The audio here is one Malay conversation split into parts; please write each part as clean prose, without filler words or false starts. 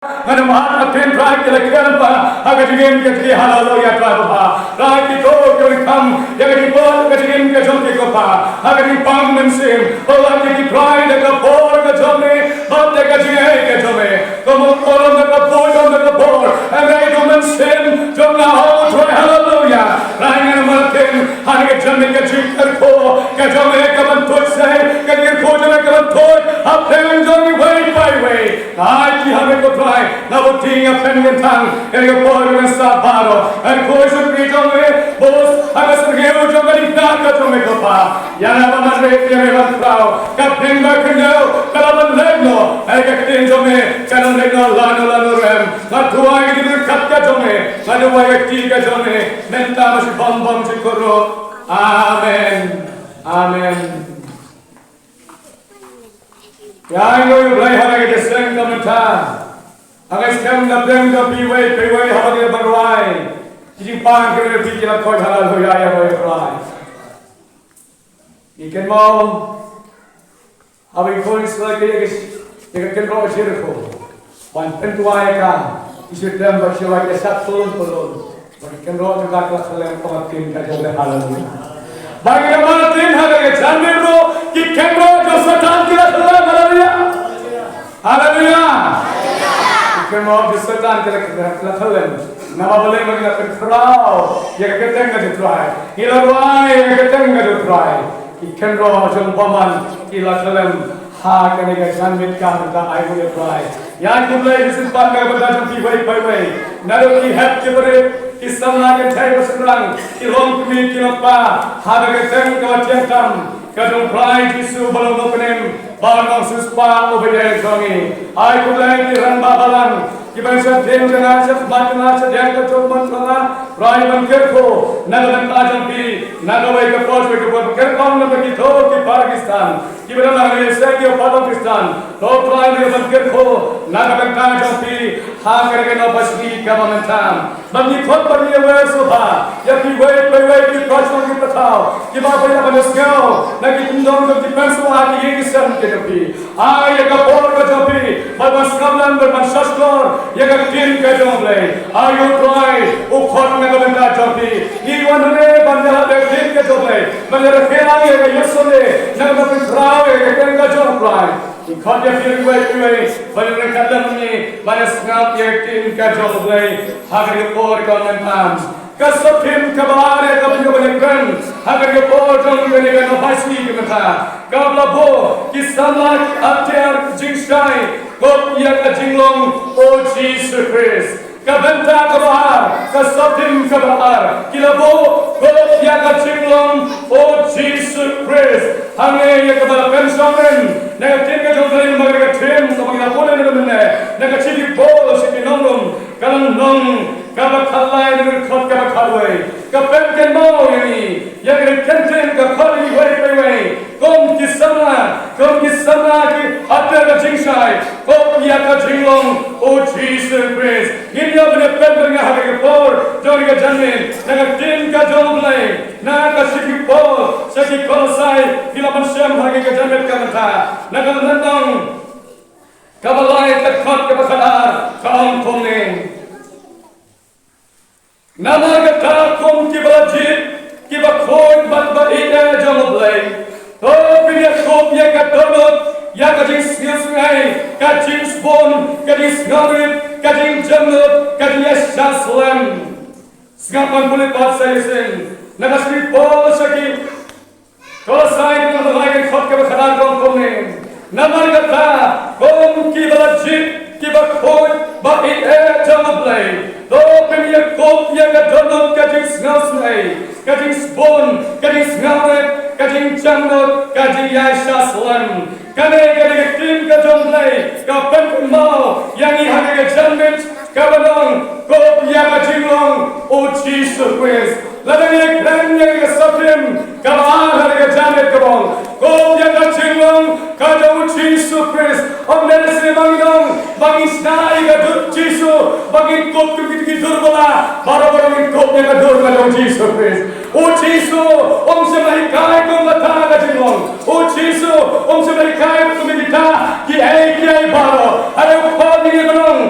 Mana mahat aten try kila kila pa aga digin ke kili hallelujah try pa try ki to kili kam aga di po aga digin ke jom ki ko pa aga di pang men sim ola ki try de ka por ka jom me bat de ka jige ke jom me komo kolom de ka por aga di men sim jom na ho try hallelujah try ngana maten han ke jom ke jig kar ko ke jom me ka ban tot se ke ke ko jom ka ban tot aten jom ni way by way ai ki hame ko na buting a pengentan en ko por me sabaro en ko so pito me bos aga sergeo jo gari na ka to me ko pa ya na ba re te me ban prao ka pen ba kno kala ban legno ai ka ten jo me kanon legno lano rem na tuwa gi dir kat ka jo me na jo wa ti ka jo me menta ma si bom si koro amen ya ngo yu blai ha ga de seng ka mata Agai sekarang dapat piwai hadir berwai. Jadi pang kena fikir kau halal hoya ya berwai. Ikan mau, abai kau selagi ikan kau cerita. Pan pentuai kan, isu dalam bersyukur ya satu tolong. Ikan kau juga kelas selem pematin kajian halal hoya. Bagi nama tim hadir jangan bro, ikan kau josatan kelas selem halal hoya. Haleluya. Kemo bisetan kala khalen nama boleh bagi nak kerau ya keteng ngadu try hilawai ya keteng ngadu try ikan ro jom paman kila khalen ha kene ga janmit ka da ai boleh try ya kublai bisit pa ka bada jom pi bai naro ki hat ke bare kisana ke thai basrang ki long kmi ki pa ha ga keteng ka tiang tam kadung try jisu balong openem Barang suspa ubaya jongi, ay kulay ki ramba balang, kiban sa den jana sa batna sa den ka chok man kala, rai man kerko, nagalan ka jampi, nagaway ka pos ka pos kerkong na bagi tho ki Pakistan, kiban na ngi sa ki Pakistan, tho rai man kerko, nagalan ka jampi, ha karke na basni ka mantam, bagi thot par ye wer soba, ya ki way ki pachon ki patao, ki ba baya banesgao, na ki tundong ki penso ha ki ye ki san Jopi, ay ka por ka jopi, babas kamlan berman shaskor, ya ka tin ka joble, ayo try, ukhot me ka jopi, iwan ne bandha be tin ka joble, bandha khela ye ka yesole, na ka prao ye ka tin ka joble, ikhot ya fir way, bandha kadam ni, banas ngap ye tin ka joble, hagri por ka mentam. Kasapim kabare kabyo balikan agar ke pojong balikan opasi kemata kablabo kisama ater jingsai kop ya kajinglong o Jesus Christ kabenta kabar kasapim kabar kilabo kop ya kajinglong o Jesus Christ hame ya kabalakan samen negatif ka jonglain magar tem kabagina pole ne negatif bol sikinong kalang nong kabakhalai dengan khot kabakhalway kapen mau yani yang kenten ka khali way kom kisama ki ater ka jingsai kom ya ka jinglong o Jesus Christ ini apne pen nga hage por jori ka janmen naga tin ka jonglai na ka siki por siki kolosai filaman syam hage ka janmen ka mata naga nandong kabalai ka khot kabakhalar kaum komne Nama kata kom ki bakhon bat ina jomoblay. To biya kom ya kadonot ya kading sngai kading spon kading sngarit kading jamnot kading yasaslam. Skapan boleh bat saya sen. Nagasri pol saki. Kalau saya dengan lagi khot ke bakhalar kom ne. Nama kata kom ki bakhon bat ina jomoblay. To pemia kop yang kadonot kading sngai kading spon kading sngaret kading jamnot kading yasaslam kading tim kadonglay kapen mau yang ihage janmet kabanong kop yang kadinglong o Jesus Christ ladang yang yang sapim kabar hage janmet kabong kop yang kadinglong kadang Jesus Christ omne se bangdong bangisnai kadut Jesus bangin kop ki durbala baro-baro kop yang durbala Jesus Christ o Jesus om se marikai ko mata kadinglong o Jesus om se marikai ko medita ki ai baro are upad ni banong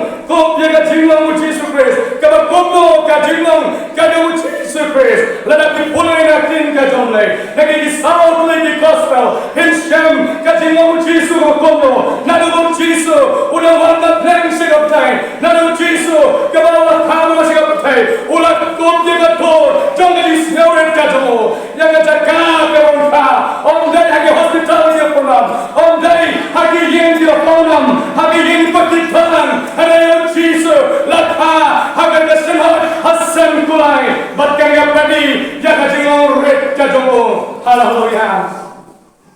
kajilong kadang Jesus Christ. Lada pipulay natin kajomlay. Nagigisaw tuloy di gospel. Hinshem kajilong Jesus kono. Nadugong Jesus. Unang wanda pleng sigaptay. Nadugong Jesus. Kabawa kama sigaptay. Ulat kumye gator. Jong kajisneuret kajomo. Yang kajaka kawang ka. Onday hagi hospital niya punam. Onday hagi yen dia punam. Hagi yen pakitan. Hadayon Jesus. Lakha hagan kasimhat hasan kulai. Batkan yapadi. Jaka jingong ret kajomo. Hallelujah.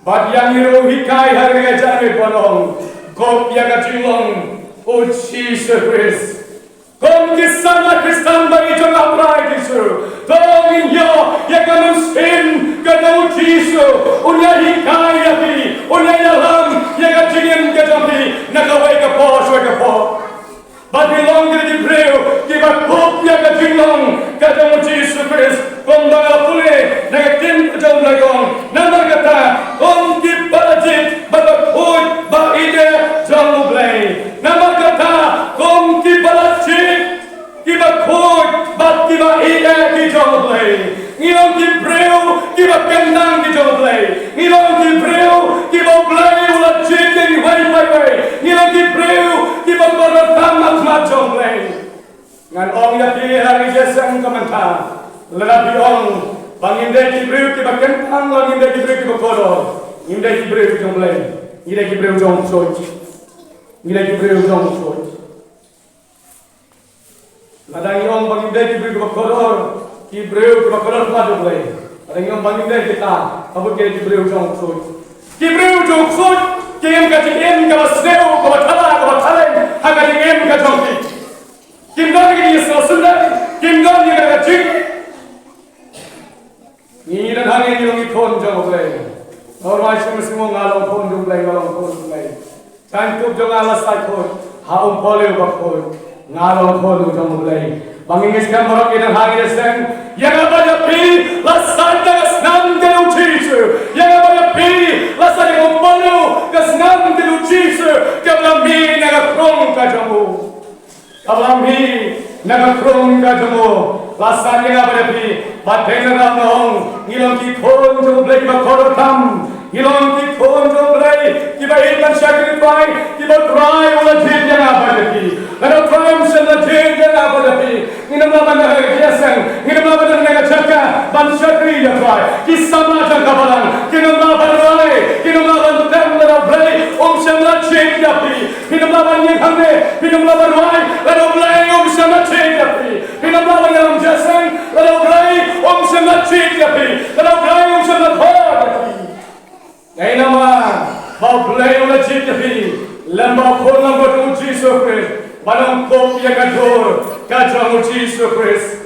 Bat yang hiru hikai harga jame bolong. Kop yaga jingong. Oh Jesus Christ. Kom kisama Kristan bagi jong aprai Yesu. Tongin yo yaga muslim kadang Yesu. Unya hikai yapi. Unya yalam yaga jingin kajomi. Nakawai kapo shwai kapo. But belong to the Hebreu, give a hope yaga jingong kadang Jesus Christ. Kom daga pule nagatin kajong lagong. Namagata kom ki balajit babakhoy ba ide jong ublay. Namagata kom ki balajit ki bakhoy ba ki ba ide ki jong ublay. Ngilong ki Hebreu ki ba kendang ki jong ublay. Ngilong ki Hebreu ki ba ublay ulajit ki way. Ngilong ki Hebreu ki ba korotang mat jong ublay. Ngan ong yapi hari jesang komentar. Lelapi ong bangindai Hebreu ki bakentang langindai Hebreu ki bakoro. Ngindai Hebreu ki jong ublay. Ngindai Hebreu jong soj. Ngindai Hebreu jong soj. Ladang ong bangindai Hebreu ki bakoro. Hebreu ki bakoro ma ublay. Ladang ong bangindai kita abut ki Hebreu jong soj. Hebreu jong soj. Kim ka jing ka basneu ka batala ka batalen haga jing ka jongki. Kim dong ki sunda. Kim dong ki ka jing. Ni dan hangi ni longi phone jong ublay. Normal semua ngalong phone ublay ngalong phone ublay. Cantup jong alas sai phone. Haum pole bakphone. Ngalong phone jong ublay. Bangingis kan morok ni dan hangi deseng. Yang apa ya pi lasai dengan senang dengan Jesus. Yang apa ya pi lasai dengan polu dengan senang dengan Jesus. Kablami naga krong kajamu. Kablami naga krong kajamu. Lasai yang apa ya pi bateng na nong ngilong ki khon jong ublay ba korotam. Ngilong ki khon jong ublay ki ba ilman sacrifice ki ba try wala jin yang apa ya pi. Kalau try msela jin yang apa ya pi. Nginam laban na kiasan. Nginam laban na jaka ban sakri ya try. Ki sama jang kabalan. Kinam laban rai. Kinam laban tem na ublay semla jin ya pi. Kinam laban yang hande. Kinam laban rai. La ublay semla jin ya pi. Kinam laban yang jasan. La ublay semla jin ya pi. La ublay semla thor ya pi. Ei nama bau ublay jin ya pi. Lembau khol lembau Jesus Christ. Balang kop yang gador kajang Jesus Christ.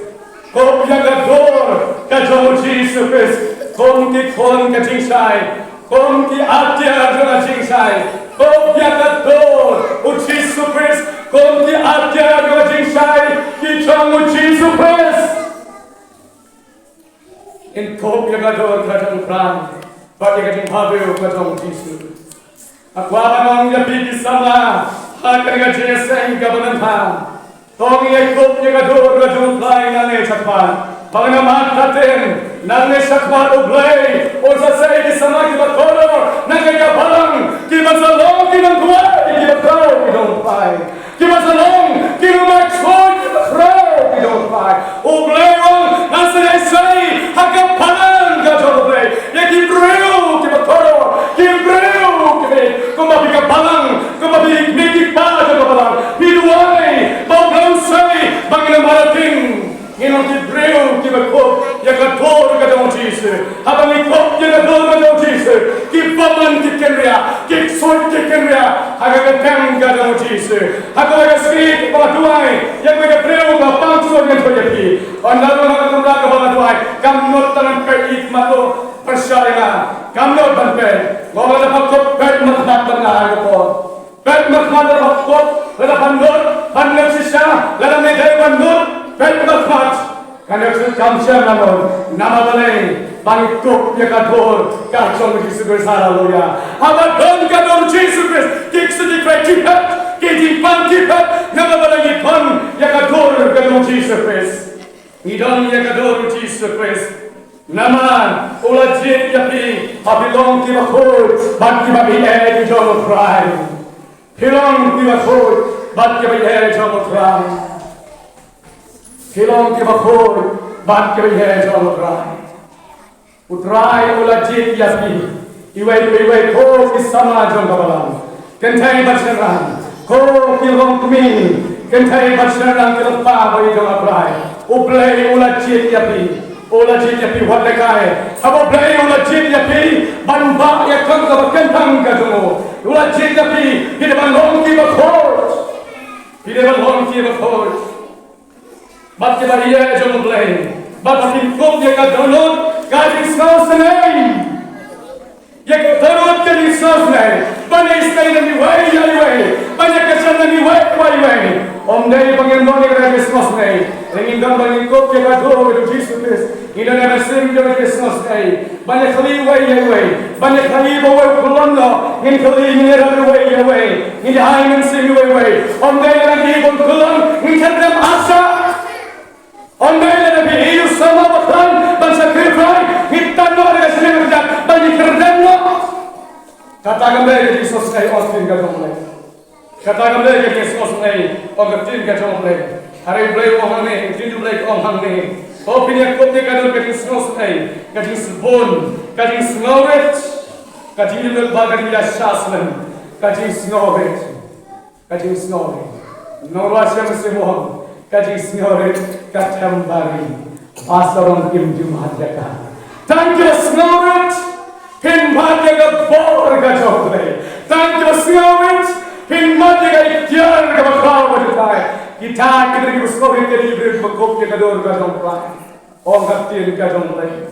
Kop yang gador kajang Jesus Christ. Kom ki khon kajing sai. Kom ki atia kajing sai. Kop yang gador Jesus Christ. Kom ki atia kajing sai. Ki jang Jesus Christ. In kop yang gador kajang pran. Bagi kajing habeu kajang Jesus. Aku akan menjadi sama. Hakan ka jeseng ka banantha. Tong ye kop ye ka dor ka jung play na ne chakpan. Bangna mat katen na ne chakpan ublay. O sa say di sama ki bakoro na ka balang ki masalong ki nang kuwa ki bakro ki dong play. Ki masalong ki rumak choy ki bakro ki dong play. Ublay wang na say hakam palang ka jong ublay. Ye ki breu ki bakoro ki breu ki kumabi ka palang kumabi miki pa ka palang hiduai bau blau sai bangina marating nginong ki breu ki bakop ya ka tor ka dong Jesus habang ikop ya ka tor ka dong Jesus ki paman ki kenria ki soy ki kenria haga ka tang ka dong Jesus haga ka skit pa duai ya ka breu ka pang so ngan so yapi andalo haga tumla ka ba duai kam not tanam ka ik mato persyaratan kamno banpe ngomong dapat kop pet makmat tengah ko pet makmat dapat kop lada pandor pandor sisa lada medai pandor pet makmat kan aku kamsya nama balai bangit kop ya kador kacong Jesus haleluya abadon kador Jesus kik sedih kecipet kejimpan kipet nama balai pon ya kador kador Jesus Idon ya kador Jesus Christ. Naman ula jin yapi abilong ki bakod bat ki babi e jomo cry. Hilong ki bakod bat ki babi e jomo cry. Hilong ki bakod bat ki babi e jomo cry. Utrai ula jin yapi iwai ko ki sama jong kabalang. Kentai bacheran ko ki long kumi kentai bacheran ki lepa bayi jomo cry. Uplay ula jin yapi Ola jin yapi wat lekai. Abo play ola jin yapi banba ya kang ka kentang ka tumo. Ola jin yapi hide ban long ki bakhot. Hide ban long ki bakhot. Bat ke bari ya jom play. Bat akin kom ye ka donot ka discuss nei. Ye ka donot ka discuss nei. Bane stay na ni way ya way. Bane ka chan na ni way. Om dei bangin doni ka discuss nei. Ringin dam bangin kop ke ka do with Jesus Christ. Ina na sim jo Christmas day. Bane khali way. Bane khali bo way kulondo. Ngin khali ni ra way. Ngin hai ngin sim way. Om dei na ni bon kulon. Ngin kadam asa. Om dei na bi hiu sama batan ban sacrifice. Ngin tanno ra sim ja ban kadam no. Kata gambe Jesus day ostin ga domle. Kata gambe Jesus day ogatin ga domle. Hari blay o hane, tinju blay o hane. Opinia kote kadon kadin snosnei, kadin sbon, kadin snovet, kadin melbagari ya shaslen, kadin snovet. Norwasiam semoham, kadin snovet, katambari, pasarong kimjum hadjaka. Thank you snovet, pin madjaga bor gajokle. Thank you snovet, pin madjaga ikyar gabakaw badutay. Kita kita snovet kadi beri bakop ke kador gadong play. Om kapten gadong play.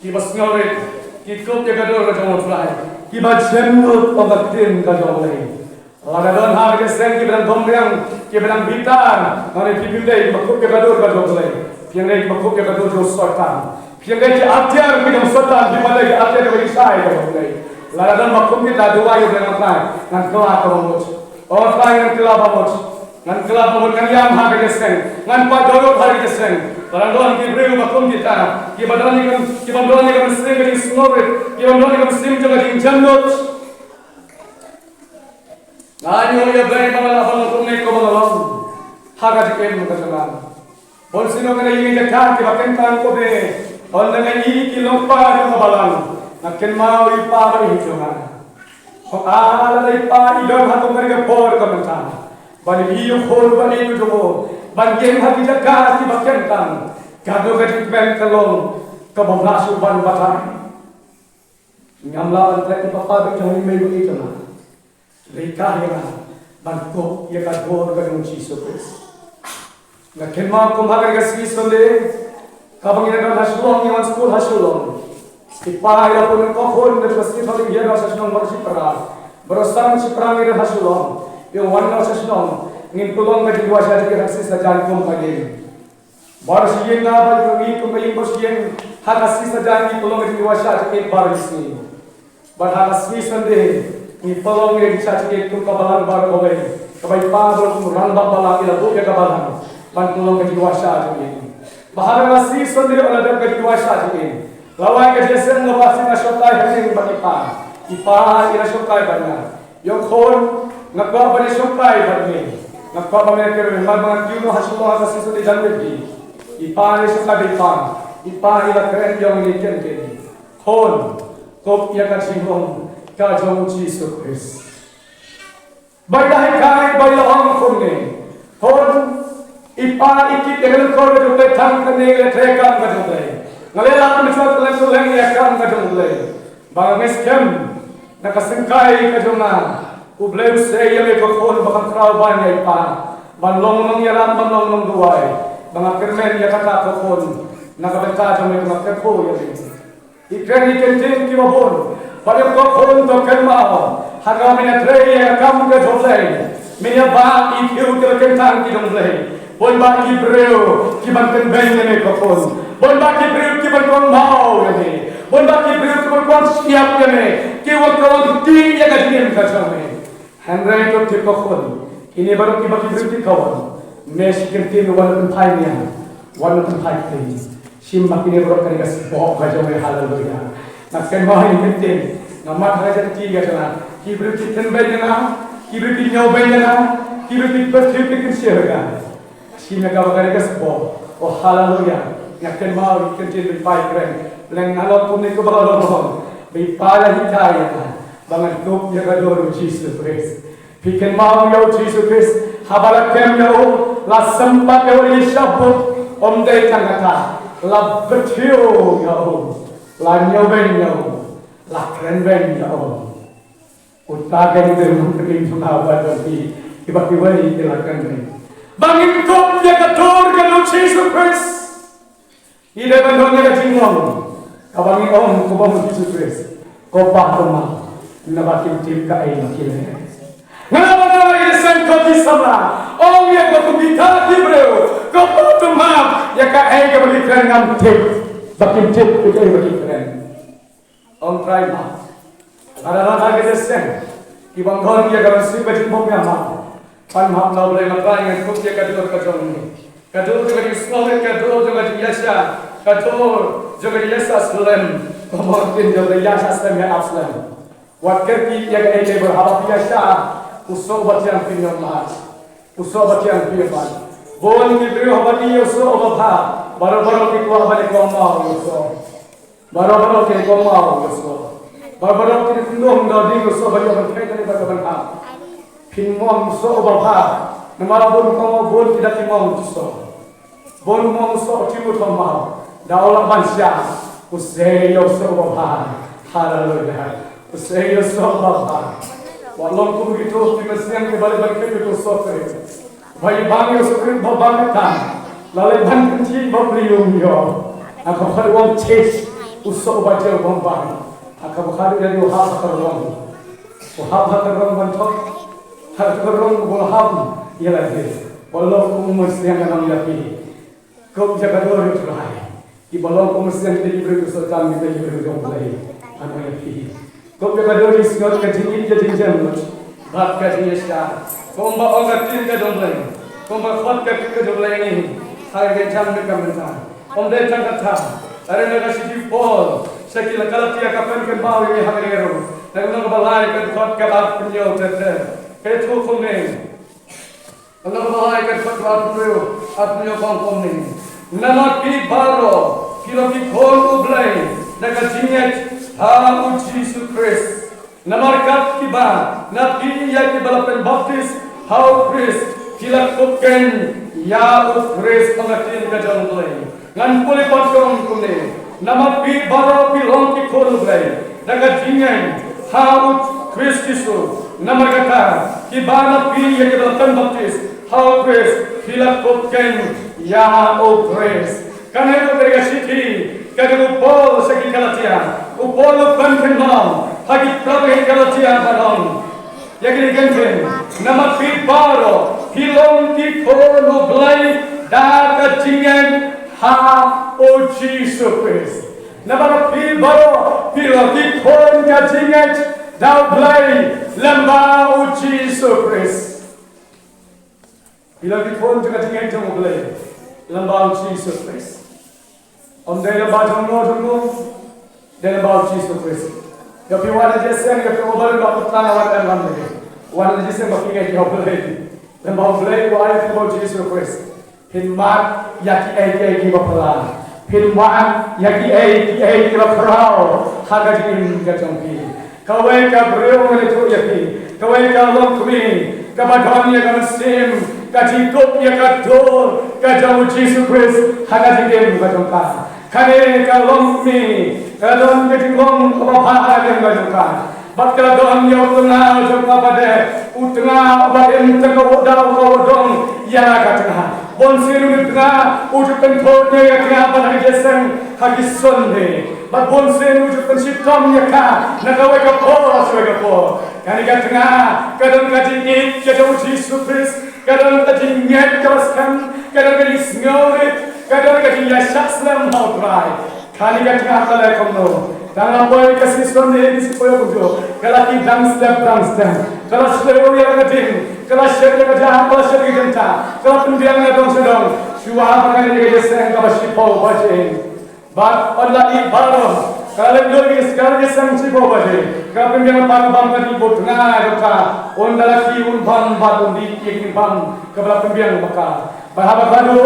Kita snovet kikop ke kador gadong play. Kita jemut om kapten gadong play. Lagadon har ke sen kita domrang kita bitar. Nari pipindai bakop ke kador gadong play. Piangai bakop ke kador jo sotan. Piangai ke atyar kita sotan di mana ke atyar ke isai gadong play. Lagadon bakop kita dua yo dengan play. Nan kelak romot. Om play nan kelak romot. Ngan kelab mohon kalian hak keseng, ngan padorot hari keseng. Barangkali kita beri bakom kita, kita bandoni kan sering jadi snovet, kita bandoni kan sering jadi jandot. Nanyo ya beri bangala bangala kumne ko bangala, hak aja kem muka jalan. Bolsino kena ini dekat, kita kentang ko be, on dengan ini kilompa di kabalan, naken mau ipa beri hitungan. Ala ipa idon hatung mereka por komentar. Bani hiyo khol bani jumo bangen hati jaga ti bakentang kado gadi ben kalong kabamlasu ban batang ngamla antre papa be joni me bagi tama leika hera banko ye ka gor gadung Jesus Christ na kenma ko magar gasli sonde kabangina na hasulong yang school hasulong ipa ila pun ko khol na pasti pali ye na hasulong marsi para berosang si pramir hasulong yung one na sa sinong ngin tulong ka diwa siya di raksis sa jan kong pagin bar siyen na ba yung ito ngayong bos yen hakasis sa jan tulong ka diwa siya di bar isni bar hakasis sande ni tulong ka siya di kung kabalan bar kobay kabay pabol kung rambak balang ila buke kabalan ban tulong ka diwa siya di bahar hakasis sande aladam ka diwa siya di laway ka jesen nga basin na syotay hasin bakipa ipa ila syotay banya yung khon nakwa bani syukay barni nakwa bani kerwe mga kiuno hasulo hasa siso di janbebi ipani syukay ipa ila keren yung niken keni khon kop ya kachingong kajong Jesus Christ baydahi kai baylahong khonne khon ipa ikit dengan korbe dupe thang kane le trekam kadule ngalela pemisuat kalen suleng yakam kadule bang meskem nakasengkai kaduna Ubleu saya me kokon bakan krau banyak ipa, banlong nong yaram banlong nong duai, bang kermen ya kata kokon, nakabenta jam me kerpo ya ni. Ikan tin kibabon, pada kokon to kermao, harga mina trei ya kamu ke jolai, mina ba ikiu ke kentang kidonglai, bon ba ibreu kiban ben me kokon, bon ba ibreu kiban kon mau ya ni, bon ba ibreu kiban kon siap ya ni, kiwan kawan ting ya kadien kacame. Henry to tikokon ini baru tiba-tiba kawan meski kentin walaupun paynya One of the high things. Shim makini berok kani kas boh kajo me haleluya. Nakkan mau ini penting. Nama kaja ti gajana. Kibru kitan bayana. Kibru kinyau bayana. Kibru kit berthir kitan siaga. Shim kawa kani kas boh. Oh haleluya. Nakkan mau ikan ciri pai keren. Leng alok pun ikut berolong. Bipala hikaya. Bangan kup ya kador Jesus Christ. Pikan mau ya Jesus Christ. Habalak kem ya la sempat ya Yesus. Om day tangata la bertiu ya la nyoben ya la keren ya utagen dengan pergi sunawa jadi tiba-tiba dilakukan bangin kop ya kator kalau Jesus Christ ide bandonya ke tinggal kabangi om kubang Jesus Christ kopah rumah nabatin tim ka ay makilay ngalaman ide sen ko di sama om ya ko kubita tibreo kau tu maaf, ya kau ayah bagi keren ngam tip, bakin tip kita bagi keren. Om try maaf. Ada orang lagi desen, kibang orang dia kalau sih bagi bom yang maaf. Pan maaf nak boleh nak try dengan kau dia kadul kadul ni. Kadul juga di sekolah, kadul juga di yasa, kadul juga di yasa selam. Mungkin juga di yasa selam yang aslam. Waktu kita yang ayah berharap yasa, usah baca yang pinjam maaf, usah baca yang pinjam maaf. Bon ni beri habari yoso obha baro-baro ki ko habari ko mau yoso baro-baro ki ko mau yoso baro-baro ki ndong do di yoso bari ban kai tani ban ha pin mo so obha namara bon ko bon ki dati mo yoso bon mo so ti mo to mau daula bansya usay yoso obha haleluya usay yoso obha walong ko gitu ki mesian ke balik balik ke so Bagi bang yang sukrit babang kan, lalu bang kunci babliung yo, aku hari wong chase usok baca bang, aku hari dari uhab terong bentuk, hari terong bolham, ia lagi, bolong kumus yang kami lagi, kau jaga dua itu lagi, di bolong kumus yang kita beri kesultan kita beri jomblai, anu lagi, kau jaga dua di sini kejini jadi jemut, bat kejini sah. Komba orang tin ke jomblai, komba khot ke jomblai ini, hari jam ke kementan. Komda jam kata, hari naga sidi Paul, sekila kalau tiada kapan ke bawah ini hari eru, naga balai ke khot ke bawah penyau terter, ke tu kumne, naga balai ke khot bawah penyau kumne, nama pi baro, kilo pi khol ublai, naga jinget, ha Jesus Christ. Namarkat kiba, nabi ya kibalapen baptis, how Christ, kilak kuken, ya Christ pengatin kajamulai. Ngan puli pancong kune, nama pi baro pilong ki kolulai, daga jingan, how Christ Yesus. Namarkata kiba nabi ya kibalapen baptis, how Christ, kilak kuken, ya Christ. Karena itu mereka siti, kerana Paul segi Galatia, Paul banten mau. Hagi prabe Galatia balong. Yagri genten. Nama pi baro. Hilong ki kono blai. Daga jingan. Ha o Jesus Christ. Nama pi baro. Hilong ki kono ka jingan. Dau blai. Lamba o Jesus Christ. Hilong ki kono ka jingan jang blai. Lamba o Jesus Christ. Om day lamba jang no. Day lamba o Jesus Christ. Tapi wana jesen ke obar ba putana wan dan wan wana jesen ba kinga ki oblei dan ba oblei wa ay ko Jesus Christ hin mat yaki ay ki ba pala hin mat yaki ay ki ba prao haga din ka champi kawai ka breu mele to yaki kawai ka long kumi ka ba dhon ya ka sim ka ji kop ya ka dor ka jamu Jesus Christ haga din ka champa kane ka long kumi kadon ketingong kebahagiaan yang bajukan. Bakal doang yang tengah juga pada utengah badan tengah udang kawdong ya katengah. Bonsiru di tengah ujukan thode ya tengah pada jesen hagi sonde. Bak bonsiru ujukan sitom ya ka nagawe ka pola sewe ka po. Kani ka tengah kadon kaji ik kadon Jesus Christ kadon kaji nyet kawaskan kadon kaji sngorit kadon kaji yasaslam mautrai. Kali ka tengah kala komno tangan boy kasih sonde di sekolah kujo kala ki dang step kala slow ya kadin kala share ka jah kala share ki jenta kala pendiang na dong sedong Shua pakai dia sen ka basipo baje. Bat Allah ibaro. Kalau dulu sekarang sen sipo baje. Kapin dia pag bang ka di botna ka. Onda laki un bang batun di ikin bang kabla pembiang maka. Bahaba kadu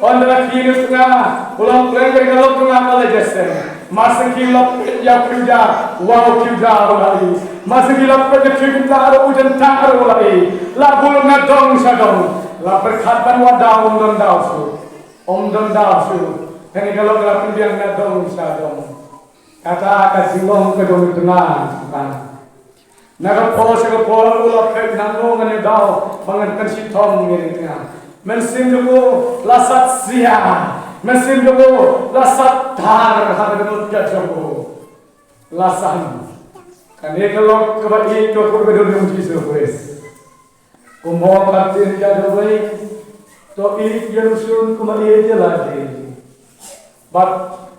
onda laki ni tengah. Ulang kelengker kalau tengah kala jesen. Masa kilap ya kuda, wow kuda ulai. Masa kilap kuda ada ujan tak ulai. Labul ngadong sadong. La berkhatan wadau don dausu. Don dausu. Kani kalau kelap biang ngadong sadong. Kata kasilong kedong tengah kan. Nagapol sa kapol ulap kay nanong ngani daw bangan si Tom ngini tengah. Mensin ko lasat siya. Mesin dulu lasat tar hari menut jajamu lasan kan kalau kebaik kau berbeda dengan Yesus Kristus kumau katin jadi baik to ik Yerusalem kembali aja lagi but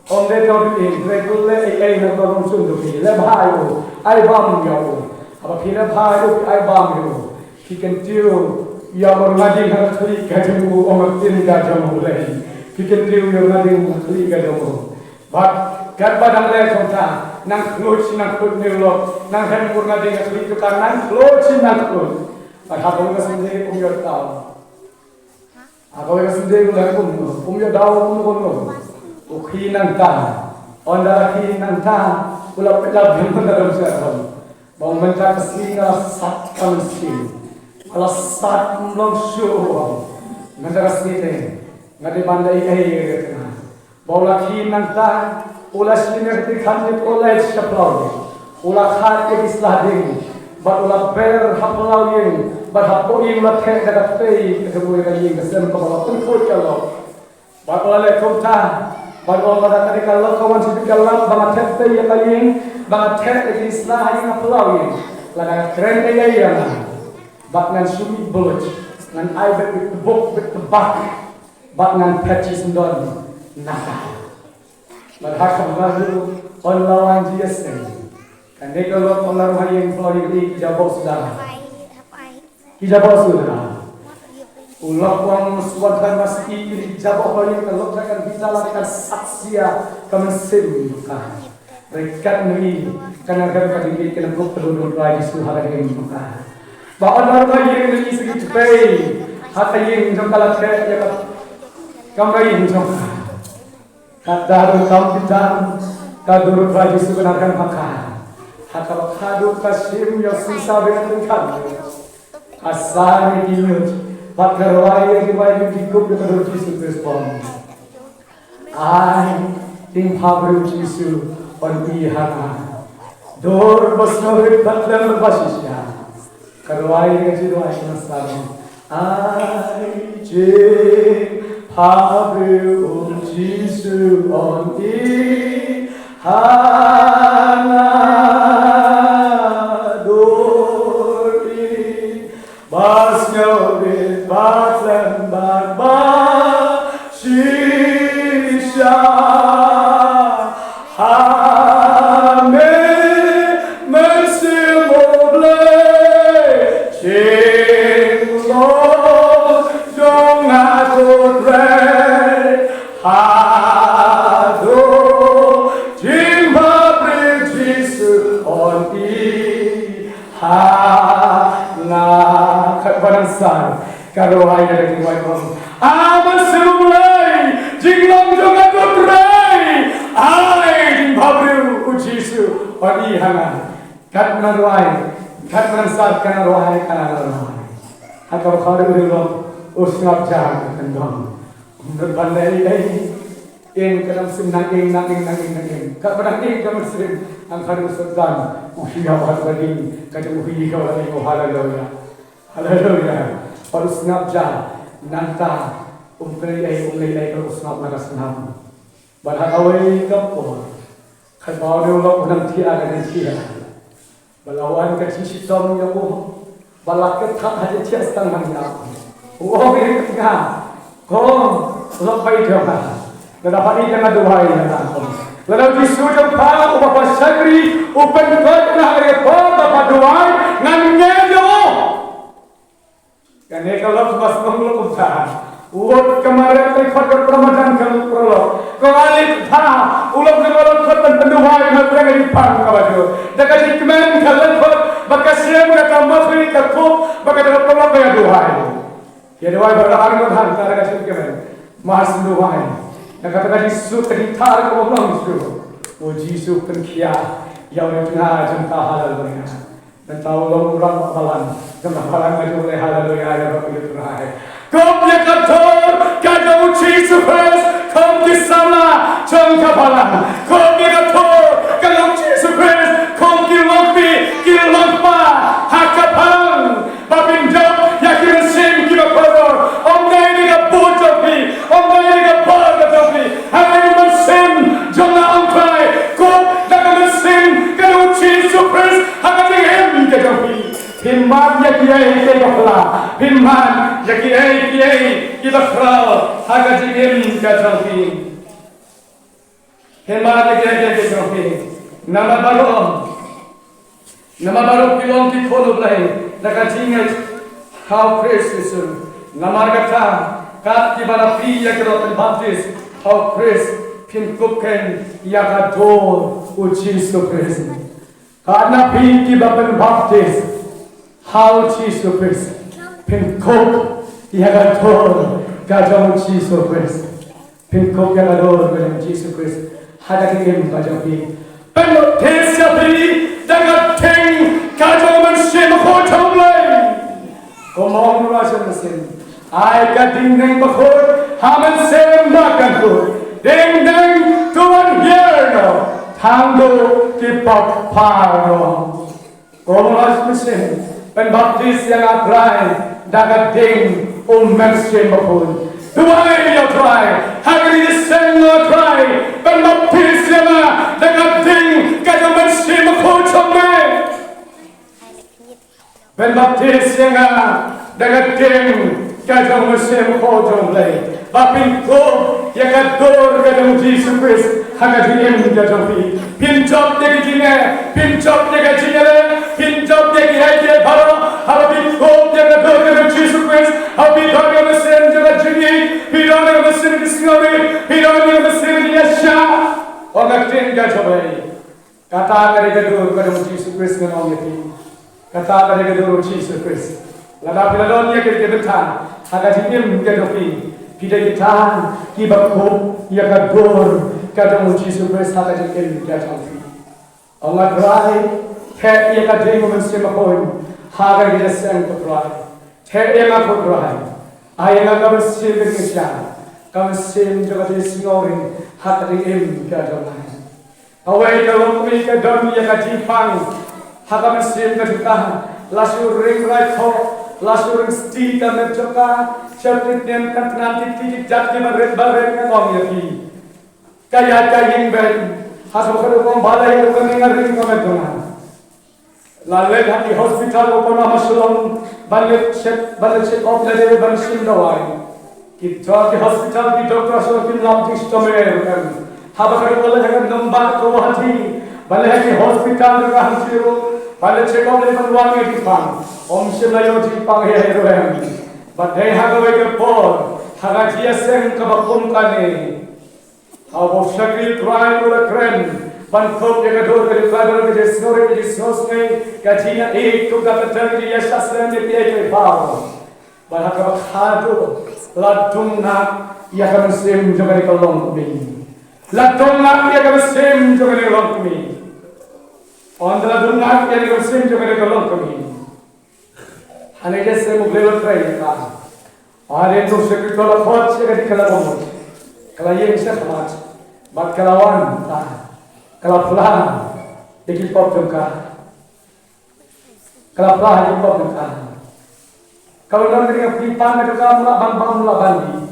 on the top in regular ai na barong sundu ki le bhayo ai bam yo apa kira bhayo ai bam yo he can do ya ormadi har thri kajamu omatin jajamu lagi Kita tiu yang nanti mukli kadang But kat badang le kota nang kluch nang kut nilok nang hen purna ding asli tu kan nang kluch nang kut. Aku nggak sendiri punya tahu. Aku nggak sendiri punya tahu punya. Ukhi nang ta, onda khi nang ta, ulap pelap yang dalam sekarang. Bang mencak singa sat kamsin, kalau sat belum syuh, mencak sini. Ngade bandai ai kena bola khi nanta ula siner ti khanit ula shaplau ula khat ke islah ding ba ula ber haplau yin ba hapo yin la the da pei ke boy ka yin sen ko ba pun ko chalo ba ula le kota ba ula da ka kalau kawan si kalam ba the pei ka yin ba the ke islah yin haplau yin la da kren ai ya ba ngan sumi bullet ngan ai bet book bet bak Bak ngan patches ndon naka. Berhakam lalu olawan jiasen. Kan dia kalau olawan hayang Florida jabok sudah. Kijabok sudah. Ulah kuang suatu masih jabok hayang kalau akan bisa lakukan saksia kemensim bukan. Rekat ni karena kerja di kena grup penduduk lagi suhara dengan bukan. Bahwa olawan hayang ni segi cepai. Hata yang jangkalat kerja Kampai hujung kadaru kampitan kaduru raji sebenarkan makan hakal kadu kasim ya sisa benar asal dinyut pakarwai diwai dikup dengan Yesus respon ai tim habru Yesus panihana dor basnawit batlam basisya karwai jiwai nasam ai je Habreu Jesu on di hana dori basnya be batlan barba shisha hame mesimole chinglo dong aku Hado jimba Yesus on di hana kebangsaan kalau ayah dari wajib aman semulai jinglang jangan bercerai ay jimba Yesus on di hana kat menaruai kat menansar kana rohai kana rohai atau kalau berulang usngap jahat kendang berbandai ai yang kadang nanging kak berangking ke muslim ang harus sedang uhiya wat bagi kadang uhiya wala ni haleluya harus ngabja nanta umkri ai harus ngab narasnam barhawai kapo khabaw de lo unang tia kan tia balawan ka sisitom yo balaket kha haje tia stang hanya oh ini ka Sampai jumpa. Dapat ini jangan doa ini nanti. Lalu disuruh pak, bapak Syakri, upen kot nak repot bapak doa, ngannya do. Karena kalau pas ngomong kumpulan, uat kemarin fakir Ramadan kalau perlu. Kembali tha ulang kalau khatan penduhai na pergi pang kabaju. Dekat ikman kalau bakasnya mereka makhri katub bakal perlu bayar duhai. Ya duhai berarti kan cara kasih kemen. Mas duhai. Dekat kasih su terhitar kalau belum su. Uji su penkia yang tengah jumpa halal dunia. Dan tahu orang balan, jumpa balan maju oleh halal dunia yang begitu ramai. Kom ya kator, kado uci supres, kom di sana, jumpa balan. Kom ya kator, kado uci supres, kom di lokpa, hakapan, babin job, yakin sim kita perlu. Om dai ni kapujopi, om dai ni kapujopi, hari mesin, jangan angkai, kom jangan mesin, kado uci supres, hakapan kejopi. Himman ya kiai kita pula, himman ya kiai kita pula, haga jigim kejopi. Himman ya kiai kejopi. Nama baru pilon ki kholu belai, nak jingat how Christ nama kata kat ki bala pi ya kerot baptis how Christ pin kuken ya kador ucis to Christ. Karena pi ki bapen baptis how Jesus Christ pin kok ya kador kajam ucis to Christ. Pin kok ya kador kajam Jesus Christ. Hada kirim kajam pi. Pen tesya pi dagat ting kajam mensim khotong lai. Komong rasa mesin. Ai ka ding ding bakhot hamen sem makan ko. Ding ding tuan hierno. Tanggo ki pop paro. Komong rasa mesin. Pen baptis yang atrai dagat ding mensim bakhot. Tuai yo try, hagri sen yo try. Pen baptis yang dagat ding kajam mensim khotong lai. Ben baptis yang dagat ding kajam mesim khotong lai. Bapin ko yang kador kajam Jesus Christ hagadim kajam pi. Pinjop dek jinge, pinjop dek jinge, pinjop dek hai baro. Habis ko yang kador kajam Jesus Christ. Habis kajam mesim jaga jinge. Pidon kajam mesim discovery. Pidon kajam mesim yasha. Orang ding kajam lai. Kata kari kador kajam Jesus Christ menong yapi. Kata kari kador Jesus Christ. Lada piladon ya kiri kebetan. Hagadim kajam pi. Kita kita kibakku ya kador kadang Jesus Christ hagadim kajam pi. Allah berai he ya kadang mesin makoi haga kita sen berai. He ya makoi berai. Ayah kami sen berkesya. Kami sen juga di singorin hagadim kajam pi. Awai kalau kami kadang ya kadipang hagam sen kadang lasur ring right ho. Lasur sti kami juga syaitan yang kan nanti titik jatuh baret kan orang yakin kaya kaya ben hasil kerja balai itu kami ngering kami tuan lalu hati hospital upon amasulon balik cek op dari bansin dawai kita di hospital di dokter asulin lampu stomer kan haba kerja boleh jangan nombak kau hati balik hati hospital juga hancur balik cek op dari peluang yang dipang om selayu dipang ya heroem. Badai hagawai ke por, hagajiya sen kabakum kane. Abo shagri try ula kren, ban kop ya kador ke kador ke snore ke snos ne, gajiya ek tu kata tergi ya shasran ne piye ke pao. Ban hagawai khado, ladung na ya kam sem jogani kalong kumi. Ladung na ya kam sem jogani kalong kumi. Ondra ladung na ya kam sem jogani kalong kumi. Ane jese muglelo try ka. Are tu sekretol khot sekret kalawan. Kalayen se khamat. Bat kalawan ta. Kalaplan deki pop ka. Kalaplan deki pop ka. Kalau nak dengan pipan itu kan mula bandi.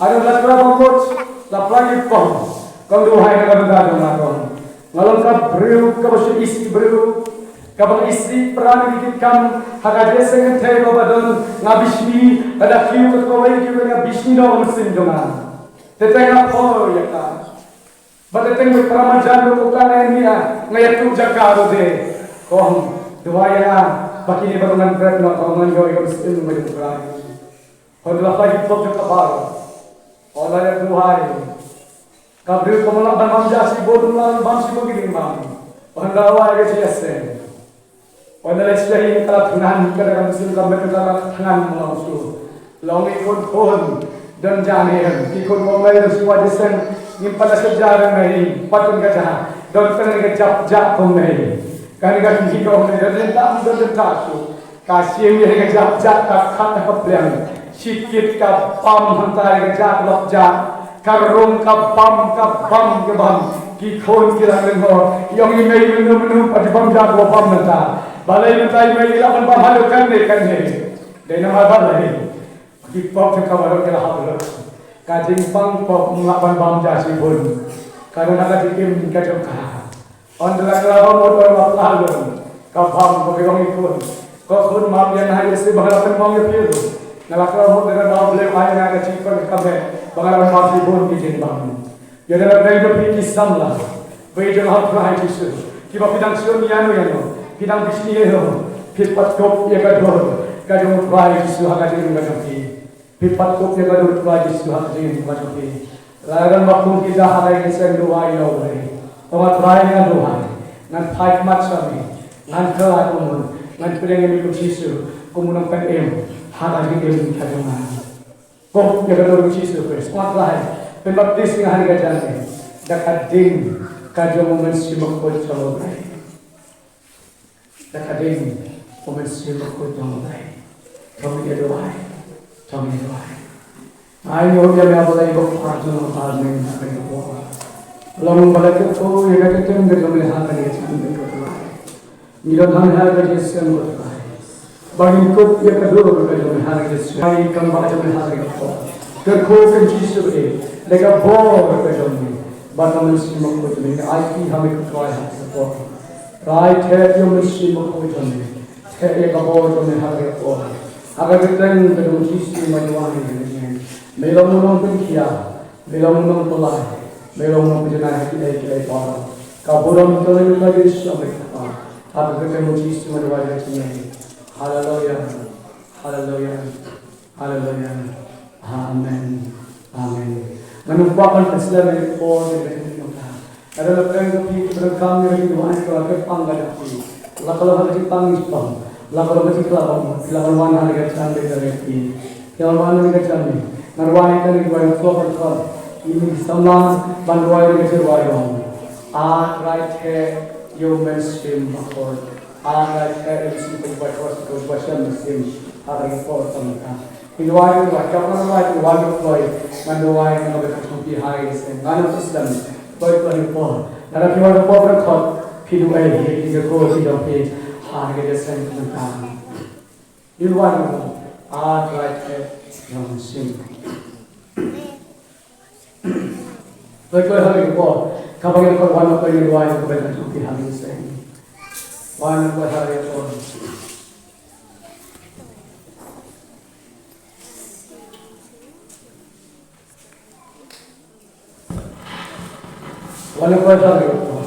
Ada lakra bangkot, laplan deki pop. Kalau duhai nak benda nak. Ngalon ka brew ka basi isi brew. Kapag istri perang dikitkan hagaje sengen teh babadon ngabishni ada kiu kawai kiu ngabishni no mesin dongan teteng apa ya ka bateteng peramajan ko kana niya ngayatu jakaro de kong duaya baki ni barungan pret no kongan yo yo mesin mo perang hodla lagi pop ka baro oleh Tuhan. Kabel pemelak dan mamjasi bodoh lalu bangsi begini bang. Pandawa yang siasat. Pandawa siasat kalau tunan kadang mesti kami kadang tangan melangsung. Long ikut pun dan jangan ikut mulai semua desain pada sejarah ini patut kerja dan kena kerja pun ini. Karena kita orang ini tak mudah tertasu. Kasih mereka kerja tak kata kepelian. Sikit ka pam hantar kerja lokja. Karung ka pam ke bam. Kikon kira lengo. Yang ini menu pada pam jago pam nanti. Balai nanti ini lapan pam halukan deh kan ni. Dengan apa balai? Kipop ke kawaran kira halu. Kajing pang pop melawan pam jasi pun. Karena nak dikim kacau kah. Antara kelapa motor lalu. Kapam bagaimana ikut. Kau pun maaf yang hanya istri bangladesh mangga pilu. Nalakal motor dengan dalam beli ayam yang kecil kan kabe bangladesh masih pun dijin bang. Jadi nak beli pergi samla. Beli jangan hal itu. Kita pidang siapa yang pidang bisnis pipat kop yang kedua. Kajung try isu hak jadi macam ni. Pipat kop yang kedua try isu hak jadi macam ni. Lain waktu kita hari ini sendiri yang lain. Orang try yang dua. Nan fight macam ni. Nan kelak umur. Nan pergi ambil sisu. Kemudian PM. Hak jadi kajungan. Kop yang kedua sisu first. Orang try. Pembaptis yang hari kerja ni. Dekat ding kajung momen simak kau cakap. Dekat ding momen simak kau cakap. Kami dia doai. Ayo dia boleh berkuasa dengan Tuhan apa yang buat. Lalu pada itu ia kata kita kami hamba dia sampai ke Tuhan. Mila Tuhan hamba dia sampai ke Tuhan. Bagi ikut ia kedua kami hamba dia sampai kami baca kami hamba dia Tuhan. Terkau kunci sebelah. Lega bor kami. Bapa mesti mengkutumi. Aiki kami kutuai hamba support. Right head you mesti mengkutumi. Head ia bor kami hamba dia Tuhan. Agar kita belum sisi majuan ini, belum menang penkia, belum menang pelai, belum menang penjenayah kita para. Kaburan kita lebih lagi sampai kita. Agar kita belum sisi majuan ini. Haleluya, haleluya, haleluya, amen, amen. Menumpahkan Islam ini pun dengan kita. Ada lepas itu kita berkami dengan Tuhan kalau kita panggil hati, kalau kita panggil Islam. Lalu kita kelabang, kelabang hari kerja kita lagi, kelabang hari kerja ni, narwani kita ni buat apa? Ini semua bantuan kita buat. Right here, you mainstream makor. Right here, you see buat mainstream hari itu sama. Ini buat kapan buat deploy, bantuan kita buat seperti hari ini. Mana Islam buat deploy. Nanti kita buat berkat, hidup ini kita kau hidup ini. Hari kita sendiri. Iwan art right yang sim. Betul hari itu. Kapan kita korban apa yang luar itu benar tu hari ini. Wan apa hari itu. Wan apa hari itu.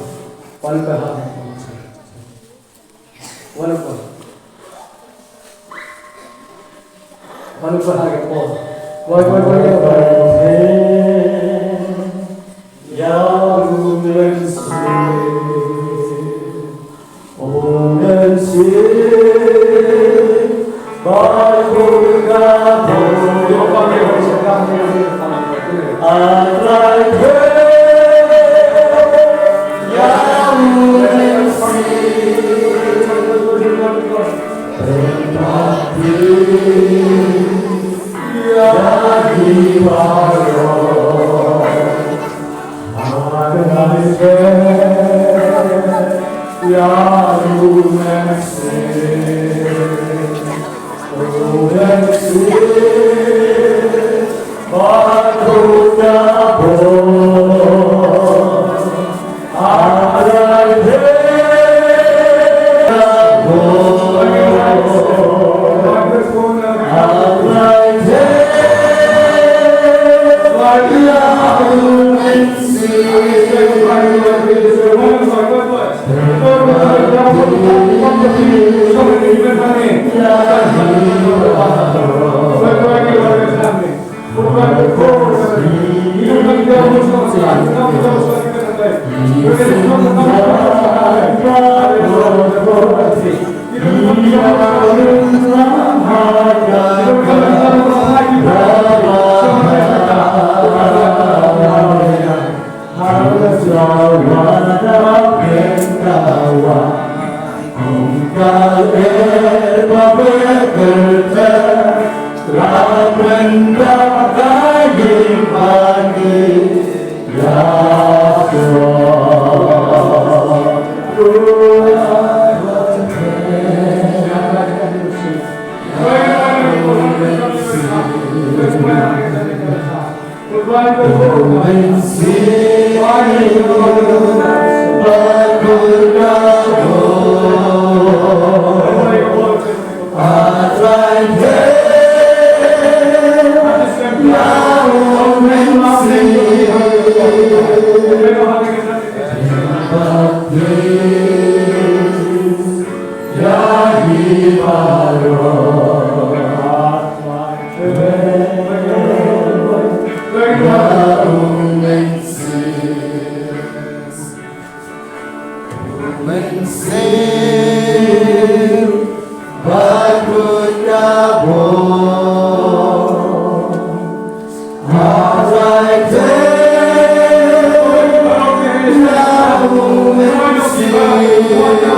Wan apa hari itu. Wonderful. Wonderful how you fall. Boy. Terima kasih. Thank you.